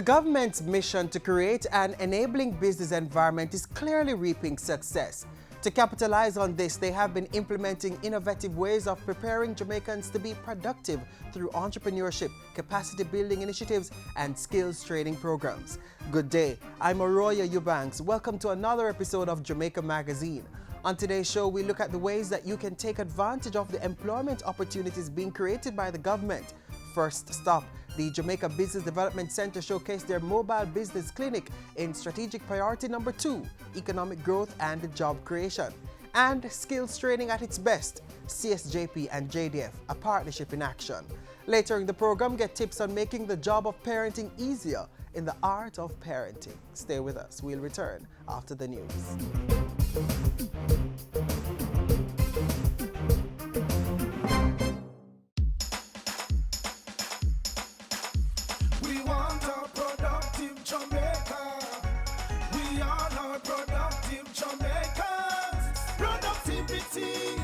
government's mission to create an enabling business environment is clearly reaping success. To capitalize on this, they have been implementing innovative ways of preparing Jamaicans to be productive through entrepreneurship, capacity building initiatives, and skills training programs. Good day, I'm Arroya Eubanks. Welcome to another episode of Jamaica Magazine. On today's show, we look at the ways that you can take advantage of the employment opportunities being created by the government. First stop, the Jamaica Business Development Center showcased their mobile business clinic in strategic priority number 2, economic growth and job creation. And skills training at its best, CSJP and JDF, a partnership in action. Later in the program, get tips on making the job of parenting easier in the art of parenting. Stay with us. We'll return after the news. We want a productive Jamaica. We are not productive Jamaicans. Productivity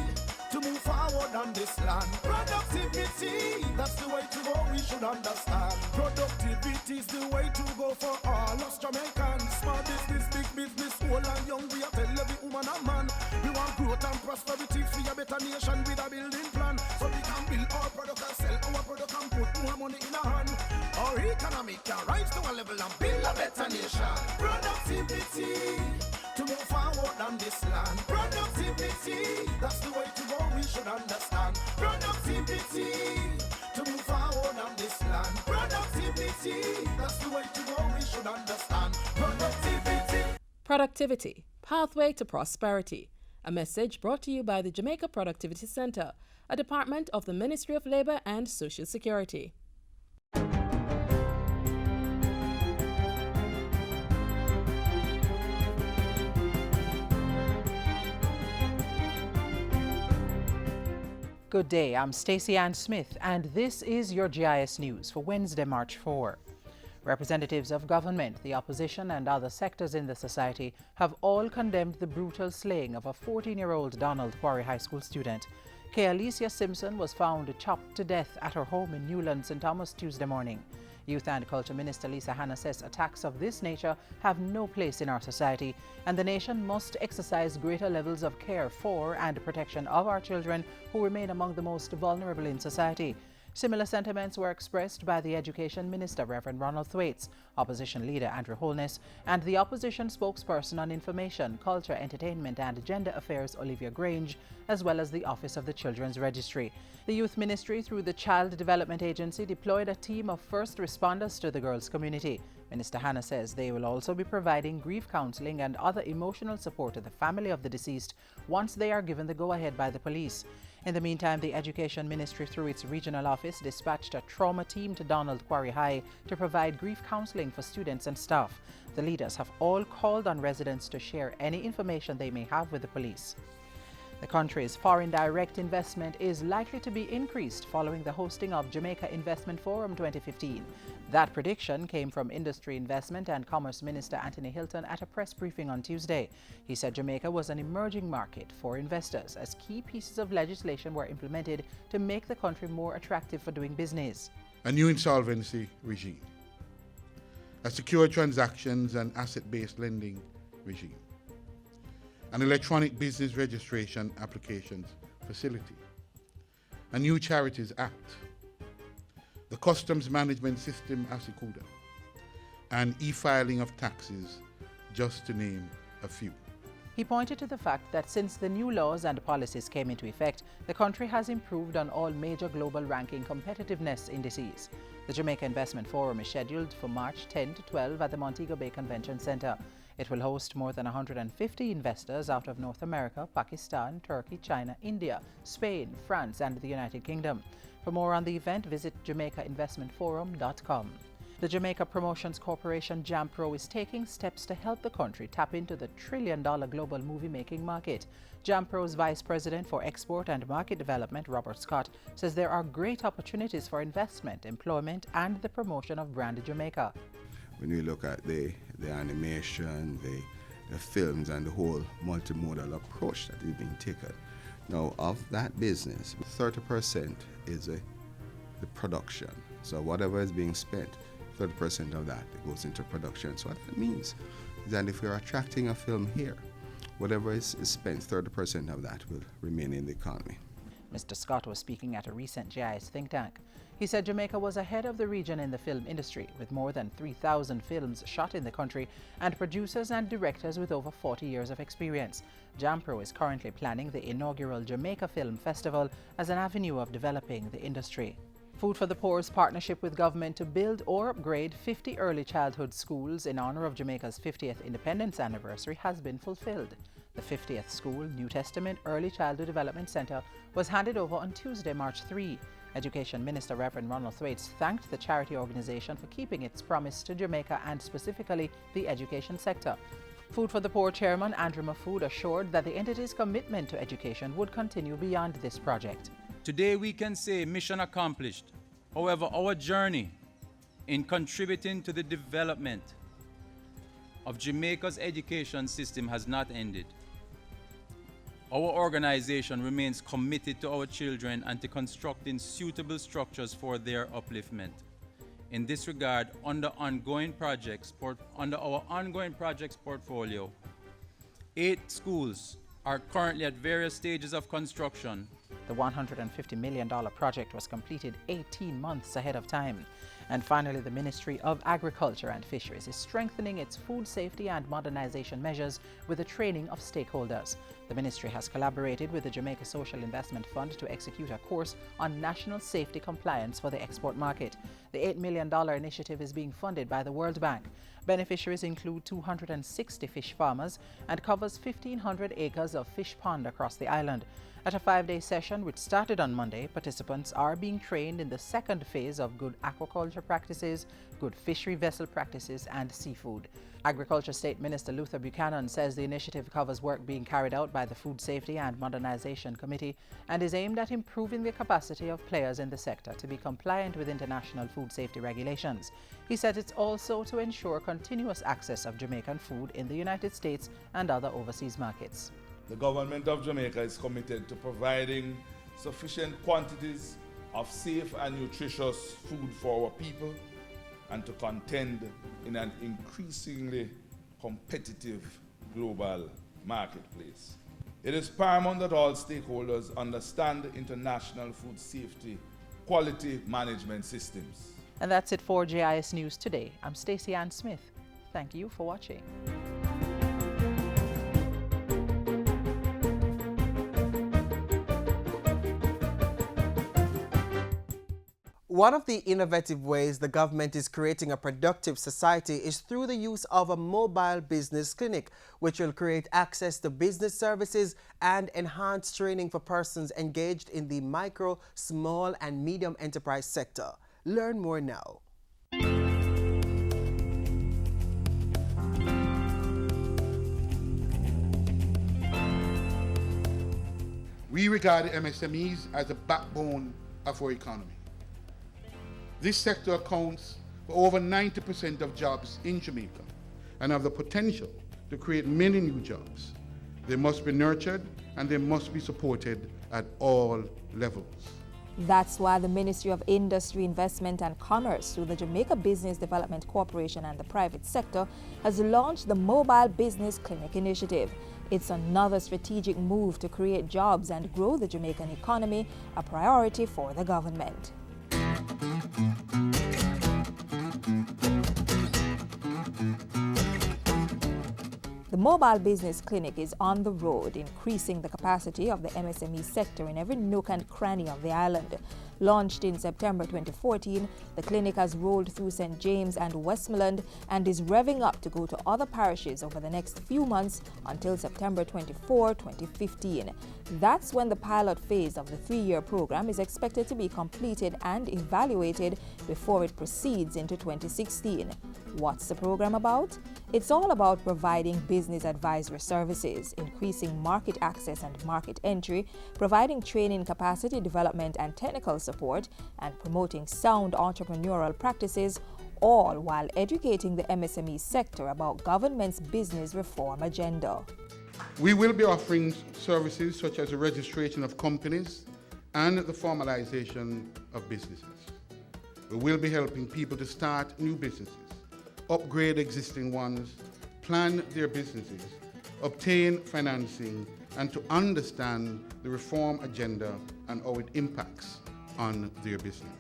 to move forward on this land. Productivity, that's the way to go, we should understand. Productivity is the way to go for all us Jamaicans. Small business, big business, old and young, we are tell every woman and man. We want growth and prosperity for a better nation with a building plan. So we can build our product and sell our product and put more money in our hand. Our economy can rise to a level and build a better nation. Productivity to move forward on this land. Productivity, that's the way to go, we should understand. Productivity to move forward on this land. Productivity, that's the way to go, we should understand. Productivity, pathway to prosperity. A message brought to you by the Jamaica Productivity Center, a department of the Ministry of Labor and Social Security. Good day, I'm Stacey Ann Smith, and this is your GIS News for Wednesday, March 4. Representatives of government, the opposition, and other sectors in the society have all condemned the brutal slaying of a 14-year-old Donald Quarry High School student. Kay Alicia Simpson was found chopped to death at her home in Newland, St. Thomas, Tuesday morning. Youth and Culture Minister Lisa Hanna says attacks of this nature have no place in our society, and the nation must exercise greater levels of care for and protection of our children who remain among the most vulnerable in society. Similar sentiments were expressed by the Education Minister, Reverend Ronald Thwaites, Opposition Leader Andrew Holness, and the Opposition Spokesperson on Information, Culture, Entertainment and Gender Affairs, Olivia Grange, as well as the Office of the Children's Registry. The Youth Ministry, through the Child Development Agency, deployed a team of first responders to the girls' community. Minister Hanna says they will also be providing grief counseling and other emotional support to the family of the deceased once they are given the go-ahead by the police. In the meantime, the Education Ministry, through its regional office, dispatched a trauma team to Donald Quarry High to provide grief counseling for students and staff. The leaders have all called on residents to share any information they may have with the police. The country's foreign direct investment is likely to be increased following the hosting of Jamaica Investment Forum 2015. That prediction came from Industry, Investment and Commerce Minister Anthony Hilton at a press briefing on Tuesday. He said Jamaica was an emerging market for investors as key pieces of legislation were implemented to make the country more attractive for doing business. A new insolvency regime, a secure transactions and asset-based lending regime, an electronic business registration applications facility, a new Charities Act, the Customs Management System ASICUDA, and e-filing of taxes, just to name a few. He pointed to the fact that since the new laws and policies came into effect, the country has improved on all major global ranking competitiveness indices. The Jamaica Investment Forum is scheduled for March 10 to 12 at the Montego Bay Convention Center. It will host more than 150 investors out of North America, Pakistan, Turkey, China, India, Spain, France, and the United Kingdom. For more on the event, visit JamaicaInvestmentForum.com. The Jamaica Promotions Corporation JAMPRO is taking steps to help the country tap into the trillion-dollar global movie-making market. JAMPRO's Vice President for Export and Market Development, Robert Scott, says there are great opportunities for investment, employment, and the promotion of branded Jamaica. When you look at the animation, the films, and the whole multimodal approach that is being taken, now of that business, 30% is the production. So whatever is being spent 30% of that goes into production. So what that means is that if you're attracting a film here, whatever is spent, 30% of that will remain in the economy. Mr. Scott was speaking at a recent GIS think tank. He said Jamaica was ahead of the region in the film industry, with more than 3,000 films shot in the country and producers and directors with over 40 years of experience. JAMPRO is currently planning the inaugural Jamaica Film Festival as an avenue of developing the industry. Food for the Poor's partnership with government to build or upgrade 50 early childhood schools in honor of Jamaica's 50th independence anniversary has been fulfilled. The 50th school, New Testament Early Childhood Development Center, was handed over on Tuesday, March 3. Education Minister Reverend Ronald Thwaites thanked the charity organization for keeping its promise to Jamaica and specifically the education sector. Food for the Poor Chairman Andrew Mafood assured that the entity's commitment to education would continue beyond this project. Today we can say mission accomplished. However, our journey in contributing to the development of Jamaica's education system has not ended. Our organization remains committed to our children and to constructing suitable structures for their upliftment. In this regard, under our ongoing projects portfolio, 8 schools are currently at various stages of construction. The $150 million project was completed 18 months ahead of time. And finally, the Ministry of Agriculture and Fisheries is strengthening its food safety and modernization measures with the training of stakeholders. The ministry has collaborated with the Jamaica Social Investment Fund to execute a course on national safety compliance for the export market. The $8 million initiative is being funded by the World Bank. Beneficiaries include 260 fish farmers and covers 1,500 acres of fish pond across the island. At a 5-day session, which started on Monday, participants are being trained in the second phase of good aquaculture practices, good fishery vessel practices, and seafood. Agriculture State Minister Luther Buchanan says the initiative covers work being carried out by the Food Safety and Modernization Committee and is aimed at improving the capacity of players in the sector to be compliant with international food safety regulations. He said it's also to ensure continuous access of Jamaican food in the United States and other overseas markets. The government of Jamaica is committed to providing sufficient quantities of safe and nutritious food for our people and to contend in an increasingly competitive global marketplace. It is paramount that all stakeholders understand the international food safety quality management systems. And that's it for GIS News today. I'm Stacey Ann Smith. Thank you for watching. One of the innovative ways the government is creating a productive society is through the use of a mobile business clinic, which will create access to business services and enhance training for persons engaged in the micro, small, and medium enterprise sector. Learn more now. We regard MSMEs as the backbone of our economy. This sector accounts for over 90% of jobs in Jamaica and have the potential to create many new jobs. They must be nurtured and they must be supported at all levels. That's why the Ministry of Industry, Investment and Commerce, through the Jamaica Business Development Corporation and the private sector, has launched the Mobile Business Clinic initiative. It's another strategic move to create jobs and grow the Jamaican economy, a priority for the government. The Mobile Business Clinic is on the road, increasing the capacity of the MSME sector in every nook and cranny of the island. Launched in September 2014, the clinic has rolled through St. James and Westmoreland and is revving up to go to other parishes over the next few months until September 24, 2015. That's when the pilot phase of the 3-year program is expected to be completed and evaluated before it proceeds into 2016. What's the program about? It's all about providing business advisory services, increasing market access and market entry, providing training, capacity development and technical support, and promoting sound entrepreneurial practices, all while educating the MSME sector about government's business reform agenda. We will be offering services such as the registration of companies and the formalization of businesses. We will be helping people to start new businesses, upgrade existing ones, plan their businesses, obtain financing, and to understand the reform agenda and how it impacts on their business.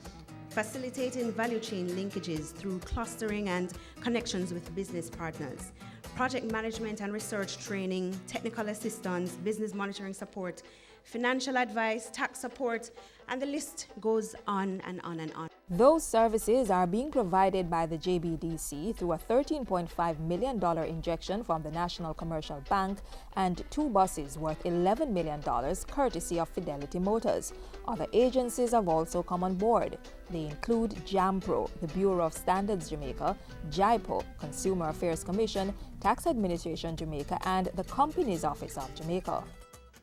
Facilitating value chain linkages through clustering and connections with business partners, project management and research training, technical assistance, business monitoring support, financial advice, tax support, and the list goes on and on and on. Those services are being provided by the JBDC through a $13.5 million injection from the National Commercial Bank and 2 buses worth $11 million courtesy of Fidelity Motors. Other agencies have also come on board. They include JAMPRO, the Bureau of Standards Jamaica, JIPO, Consumer Affairs Commission, Tax Administration Jamaica, and the Companies Office of Jamaica.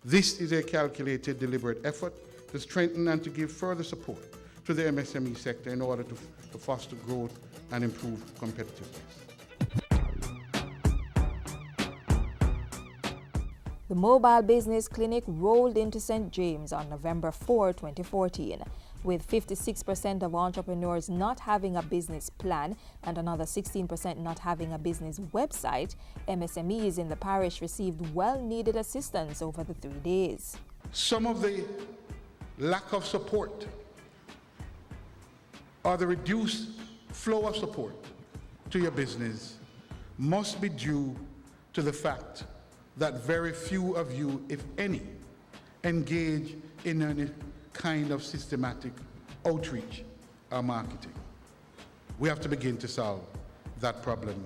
This is a calculated, deliberate effort to strengthen and to give further support to the MSME sector in order to foster growth and improve competitiveness. The Mobile Business Clinic rolled into St. James on November 4, 2014. With 56% of entrepreneurs not having a business plan and another 16% not having a business website, MSMEs in the parish received well-needed assistance over the 3 days. Some of the lack of support or the reduced flow of support to your business must be due to the fact that very few of you, if any, engage in any kind of systematic outreach or marketing. We have to begin to solve that problem.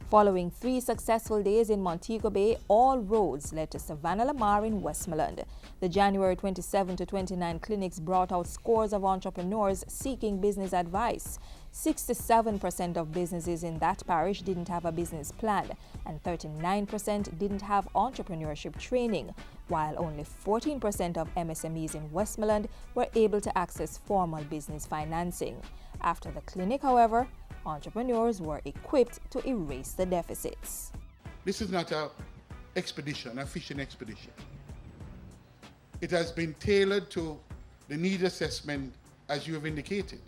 Following 3 successful days in Montego Bay, all roads led to Savannah Lamar in Westmoreland. The January 27 to 29 clinics brought out scores of entrepreneurs seeking business advice. 67% of businesses in that parish didn't have a business plan, and 39% didn't have entrepreneurship training, while only 14% of MSMEs in Westmoreland were able to access formal business financing. After the clinic, however, entrepreneurs were equipped to erase the deficits. This is not an expedition, a fishing expedition. It has been tailored to the need assessment as you have indicated.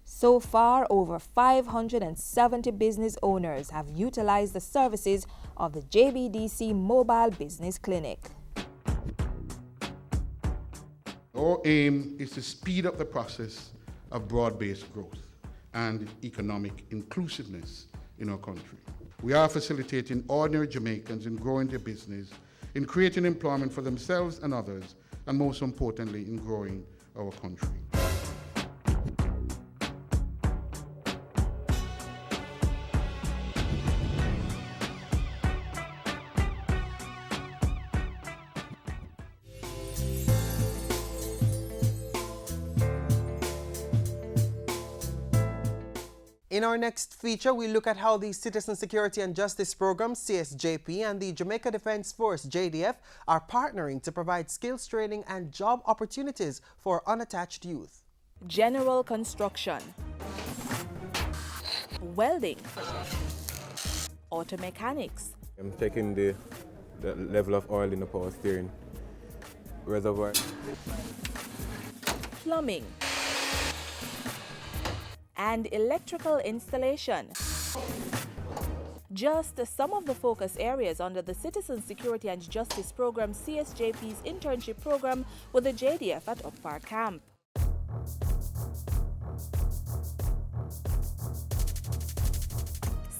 So far, over 570 business owners have utilized the services of the JBDC Mobile Business Clinic. Our aim is to speed up the process of broad-based growth and economic inclusiveness in our country. We are facilitating ordinary Jamaicans in growing their business, in creating employment for themselves and others, and most importantly, in growing our country. In our next feature, we look at how the Citizen Security and Justice Program, CSJP, and the Jamaica Defense Force, JDF, are partnering to provide skills training and job opportunities for unattached youth. General construction, welding, auto mechanics. I'm checking the level of oil in the power steering reservoir. Plumbing, and electrical installation. Just some of the focus areas under the Citizen Security and Justice Program, CSJP's internship program with the JDF at Up Park Camp.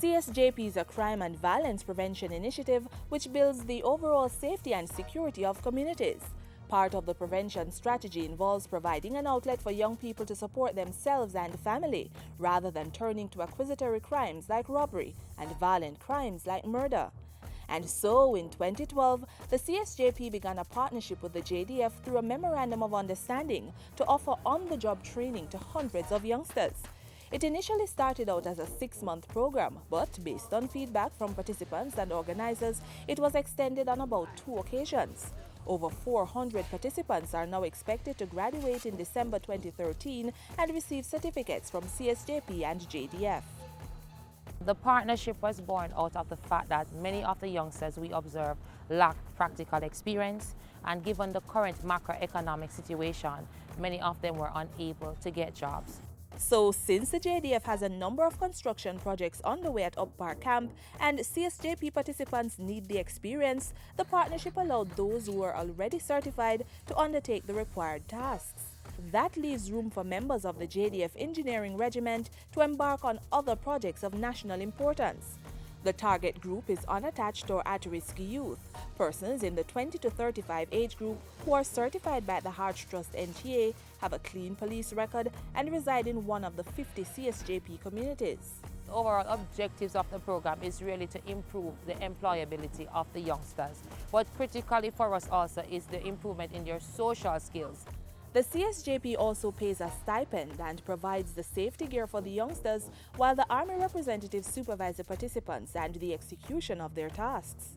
CSJP is a crime and violence prevention initiative which builds the overall safety and security of communities. Part of the prevention strategy involves providing an outlet for young people to support themselves and family, rather than turning to accusatory crimes like robbery and violent crimes like murder. And so, in 2012, the CSJP began a partnership with the JDF through a Memorandum of Understanding to offer on-the-job training to hundreds of youngsters. It initially started out as a 6-month program, but based on feedback from participants and organizers, it was extended on about 2 occasions. Over 400 participants are now expected to graduate in December 2013 and receive certificates from CSJP and JDF. The partnership was born out of the fact that many of the youngsters we observe lack practical experience, and given the current macroeconomic situation, many of them were unable to get jobs. So, since the JDF has a number of construction projects underway at Up Park Camp and CSJP participants need the experience, the partnership allowed those who are already certified to undertake the required tasks. That leaves room for members of the JDF Engineering Regiment to embark on other projects of national importance. The target group is unattached or at-risk youth, persons in the 20 to 35 age group who are certified by the Heart Trust NTA, have a clean police record, and reside in one of the 50 CSJP communities. The overall objectives of the program is really to improve the employability of the youngsters. But critically for us also is the improvement in their social skills. The CSJP also pays a stipend and provides the safety gear for the youngsters, while the Army representatives supervise the participants and the execution of their tasks.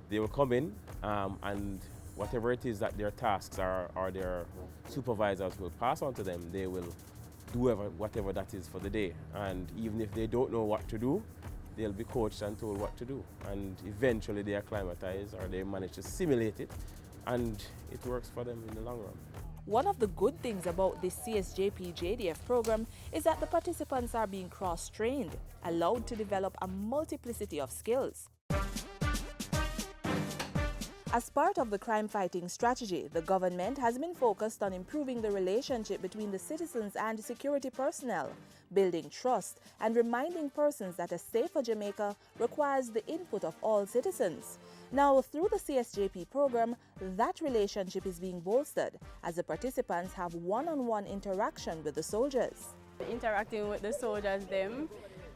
They will come in and whatever it is that their tasks are or their supervisors will pass on to them, they will do whatever that is for the day. And even if they don't know what to do, they'll be coached and told what to do. And eventually they acclimatize or they manage to simulate it, and it works for them in the long run. One of the good things about this CSJP JDF program is that the participants are being cross-trained, allowed to develop a multiplicity of skills. As part of the crime-fighting strategy, the government has been focused on improving the relationship between the citizens and security personnel, building trust, and reminding persons that a safer Jamaica requires the input of all citizens. Now, through the CSJP program, that relationship is being bolstered as the participants have one-on-one interaction with the soldiers. Interacting with the soldiers, them,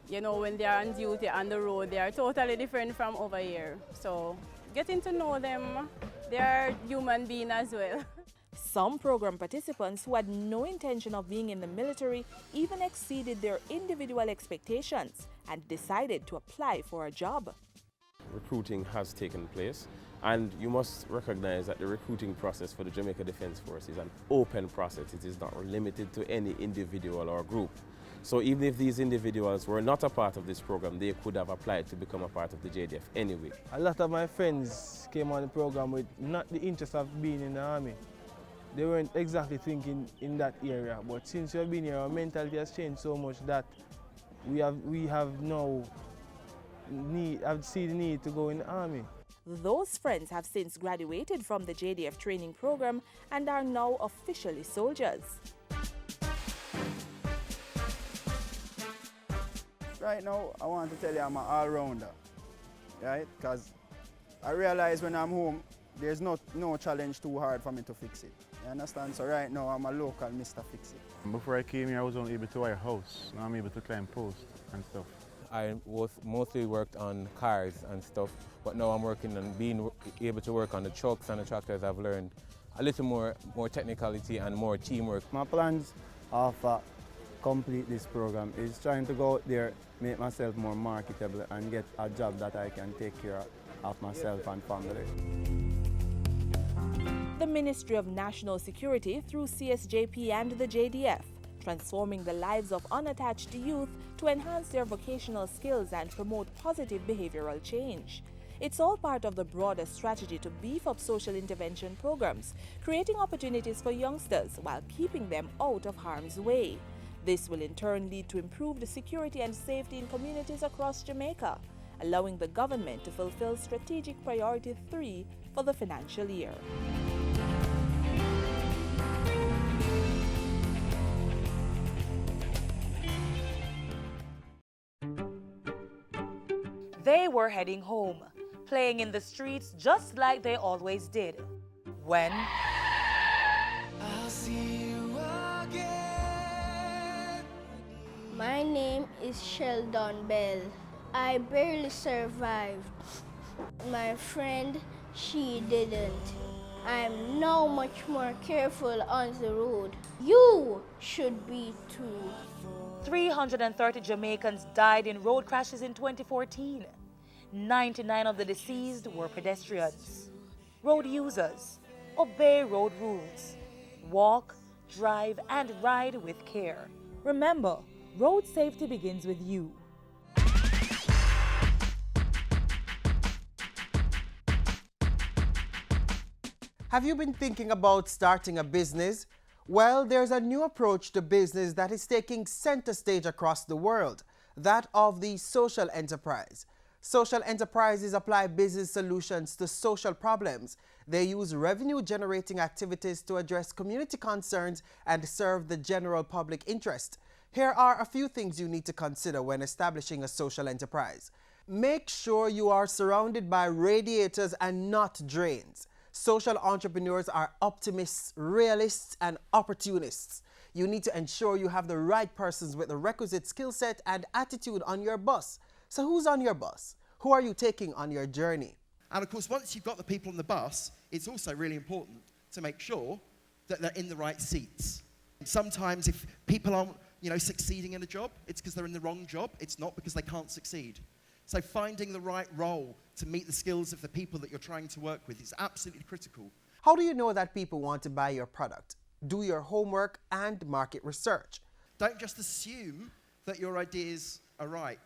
you know, when they are on duty on the road, they are totally different from over here. So, getting to know them, they are human beings as well. Some program participants who had no intention of being in the military even exceeded their individual expectations and decided to apply for a job. Recruiting has taken place, and you must recognize that the recruiting process for the Jamaica Defence Force is an open process. It is not limited to any individual or group. So even if these individuals were not a part of this program, they could have applied to become a part of the JDF anyway. A lot of my friends came on the program with not the interest of being in the army. They weren't exactly thinking in that area, but since we've been here, our mentality has changed so much that we have now I've seen the need to go in the army. Those friends have since graduated from the JDF training program and are now officially soldiers. Right now, I want to tell you I'm an all-rounder, right? Because I realize when I'm home, there's no challenge too hard for me to fix it. You understand? So right now, I'm a local Mr. Fix It. Before I came here, I was only able to wire a house. Now I'm able to climb posts and stuff. I was mostly worked on cars and stuff, but now I'm working on being able to work on the trucks and the tractors. I've learned a little more technicality and more teamwork. My plans of complete this program is trying to go out there, make myself more marketable and get a job that I can take care of myself and family. The Ministry of National Security through CSJP and the JDF, transforming the lives of unattached youth to enhance their vocational skills and promote positive behavioral change. It's all part of the broader strategy to beef up social intervention programs, creating opportunities for youngsters while keeping them out of harm's way. This will in turn lead to improved security and safety in communities across Jamaica, allowing the government to fulfill Strategic Priority 3 for the financial year. They were heading home, playing in the streets just like they always did. When I'll see you again. My name is Sheldon Bell. I barely survived. My friend, she didn't. I'm now much more careful on the road. You should be too. 330 Jamaicans died in road crashes in 2014. 99 of the deceased were pedestrians. Road users, obey road rules. Walk, drive, and ride with care. Remember, road safety begins with you. Have you been thinking about starting a business? Well, there's a new approach to business that is taking center stage across the world, that of the social enterprise. Social enterprises apply business solutions to social problems. They use revenue-generating activities to address community concerns and serve the general public interest. Here are a few things you need to consider when establishing a social enterprise. Make sure you are surrounded by radiators and not drains. Social entrepreneurs are optimists, realists, and opportunists. You need to ensure you have the right persons with the requisite skill set and attitude on your bus. So who's on your bus? Who are you taking on your journey? And of course, once you've got the people on the bus, it's also really important to make sure that they're in the right seats. Sometimes if people aren't, succeeding in a job, it's because they're in the wrong job. It's not because they can't succeed. So finding the right role to meet the skills of the people that you're trying to work with is absolutely critical. How do you know that people want to buy your product? Do your homework and market research. Don't just assume that your ideas are right.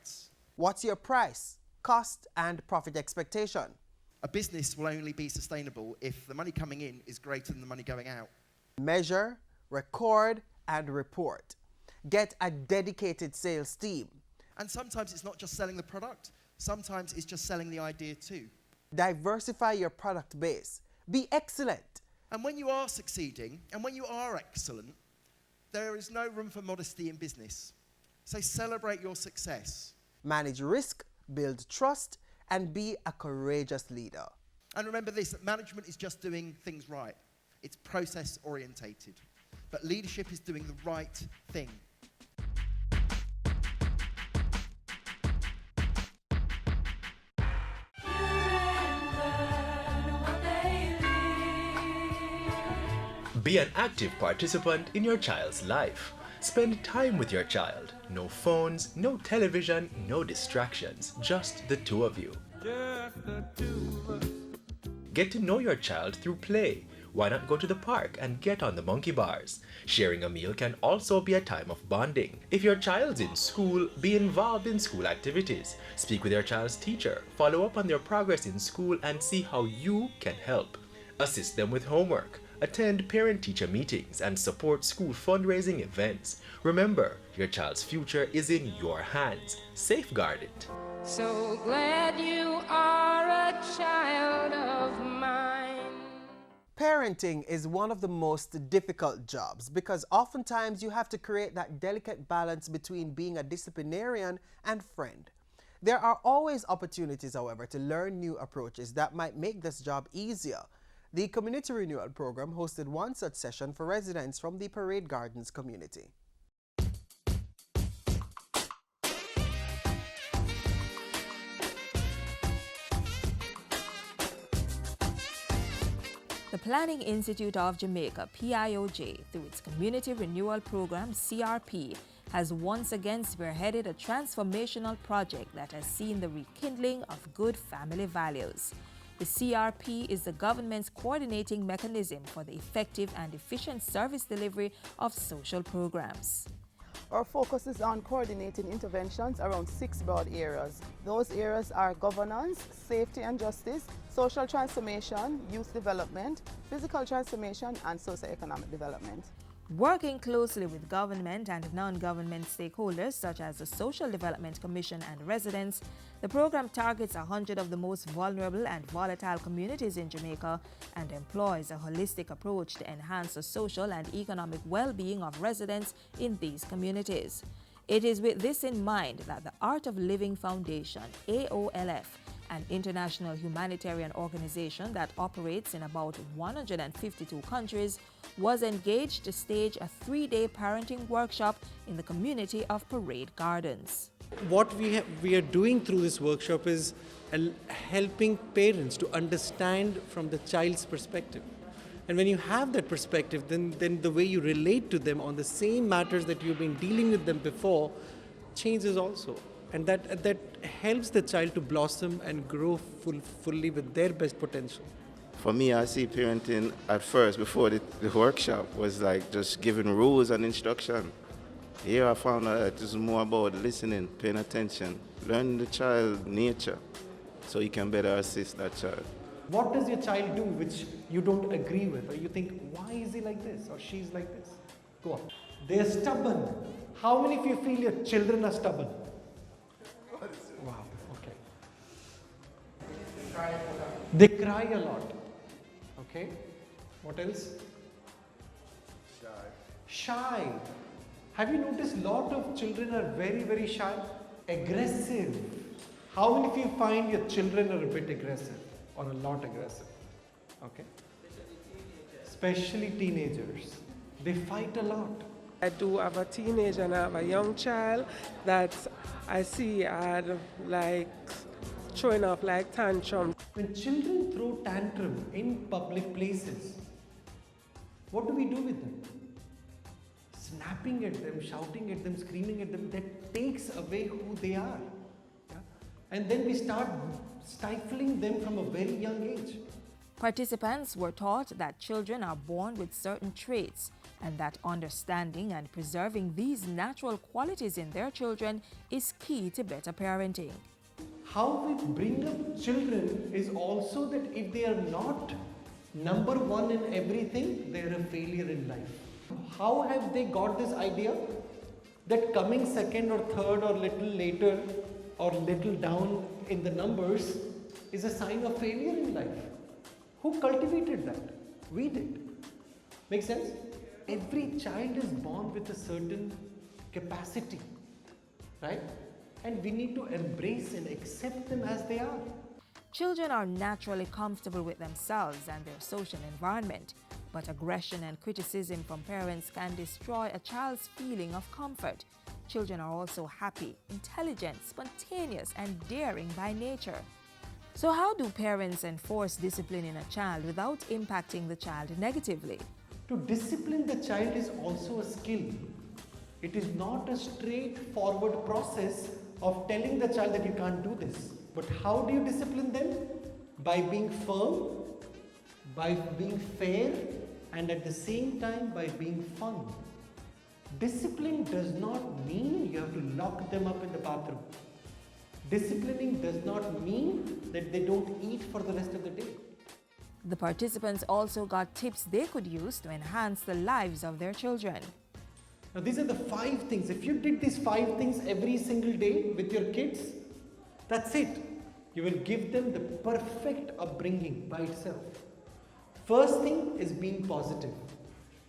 What's your price, cost, and profit expectation? A business will only be sustainable if the money coming in is greater than the money going out. Measure, record, and report. Get a dedicated sales team. And sometimes it's not just selling the product, sometimes it's just selling the idea too. Diversify your product base. Be excellent. And when you are succeeding, and when you are excellent, there is no room for modesty in business. So celebrate your success. Manage risk, build trust, and be a courageous leader. And remember this, that management is just doing things right. It's process orientated. But leadership is doing the right thing. Be an active participant in your child's life. Spend time with your child. No phones, no television, no distractions. Just the two of you. Just the two of us. Get to know your child through play. Why not go to the park and get on the monkey bars? Sharing a meal can also be a time of bonding. If your child's in school, be involved in school activities. Speak with your child's teacher. Follow up on their progress in school and see how you can help. Assist them with homework. Attend parent-teacher meetings and support school fundraising events. Remember, your child's future is in your hands. Safeguard it. So glad you are a child of mine. Parenting is one of the most difficult jobs because oftentimes you have to create that delicate balance between being a disciplinarian and friend. There are always opportunities, however, to learn new approaches that might make this job easier. The Community Renewal Program hosted one such session for residents from the Parade Gardens community. The Planning Institute of Jamaica, PIOJ, through its Community Renewal Program, CRP, has once again spearheaded a transformational project that has seen the rekindling of good family values. The CRP is the government's coordinating mechanism for the effective and efficient service delivery of social programs. Our focus is on coordinating interventions around 6 broad areas. Those areas are governance, safety and justice, social transformation, youth development, physical transformation, and socioeconomic development. Working closely with government and non-government stakeholders such as the Social Development Commission and residents, the program targets 100 of the most vulnerable and volatile communities in Jamaica and employs a holistic approach to enhance the social and economic well-being of residents in these communities. It is with this in mind that the Art of Living Foundation, AOLF, an international humanitarian organization that operates in about 152 countries, was engaged to stage a 3-day parenting workshop in the community of Parade Gardens. What we are doing through this workshop is helping parents to understand from the child's perspective. And when you have that perspective, then the way you relate to them on the same matters that you've been dealing with them before changes also. And that helps the child to blossom and grow fully with their best potential. For me, I see parenting at first, before the workshop, was like just giving rules and instruction. Here I found out it is more about listening, paying attention, learning the child's nature, so you can better assist that child. What does your child do which you don't agree with, or you think, why is he like this or she's like this? Go on. They're stubborn. How many of you feel your children are stubborn? Wow, okay. They cry a lot. Okay. What else? Shy. Have you noticed a lot of children are very, very shy? Aggressive. How many of you find your children are a bit aggressive or a lot aggressive? Okay. Especially teenagers. They fight a lot. I do have a teenager and I have a young child that I see are like throwing up like tantrums. When children throw tantrum in public places, what do we do with them? Snapping at them, shouting at them, screaming at them, that takes away who they are. Yeah? And then we start stifling them from a very young age. Participants were taught that children are born with certain traits and that understanding and preserving these natural qualities in their children is key to better parenting. How we bring up children is also that if they are not number one in everything, they are a failure in life. How have they got this idea that coming second or third or little later or little down in the numbers is a sign of failure in life? Who cultivated that? We did. Make sense? Every child is born with a certain capacity, right? And we need to embrace and accept them as they are. Children are naturally comfortable with themselves and their social environment, but aggression and criticism from parents can destroy a child's feeling of comfort. Children are also happy, intelligent, spontaneous, and daring by nature. So how do parents enforce discipline in a child without impacting the child negatively? To discipline the child is also a skill. It is not a straightforward process of telling the child that you can't do this. But how do you discipline them? By being firm, by being fair, and at the same time by being fun. Discipline does not mean you have to lock them up in the bathroom. Disciplining does not mean that they don't eat for the rest of the day. The participants also got tips they could use to enhance the lives of their children. Now these are the 5 things. If you did these 5 things every single day with your kids, that's it. You will give them the perfect upbringing by itself. First thing is being positive.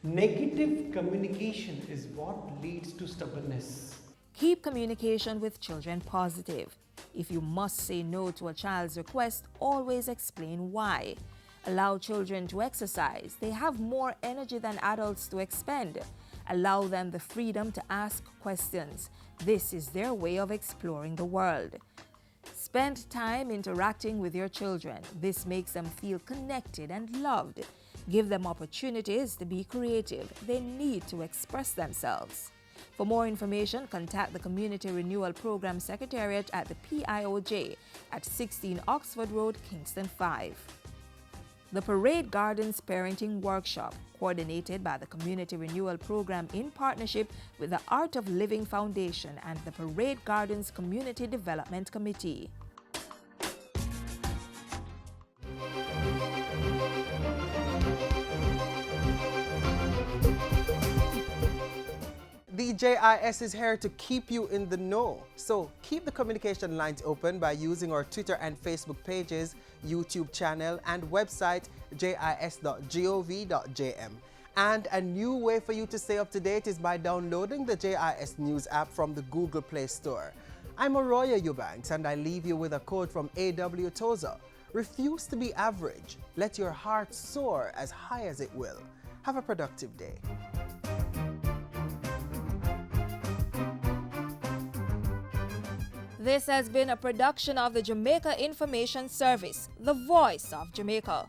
Negative communication is what leads to stubbornness. Keep communication with children positive. If you must say no to a child's request, always explain why. Allow children to exercise. They have more energy than adults to expend. Allow them the freedom to ask questions. This is their way of exploring the world. Spend time interacting with your children. This makes them feel connected and loved. Give them opportunities to be creative. They need to express themselves. For more information, contact the Community Renewal Program Secretariat at the PIOJ at 16 Oxford Road, Kingston 5. The Parade Gardens Parenting Workshop, coordinated by the Community Renewal Program in partnership with the Art of Living Foundation and the Parade Gardens Community Development Committee. The JIS is here to keep you in the know. So keep the communication lines open by using our Twitter and Facebook pages, YouTube channel, and website jis.gov.jm. And a new way for you to stay up to date is by downloading the JIS News app from the Google Play Store. I'm Arroya Eubanks, and I leave you with a quote from A.W. Tozer. Refuse to be average. Let your heart soar as high as it will. Have a productive day. This has been a production of the Jamaica Information Service, the voice of Jamaica.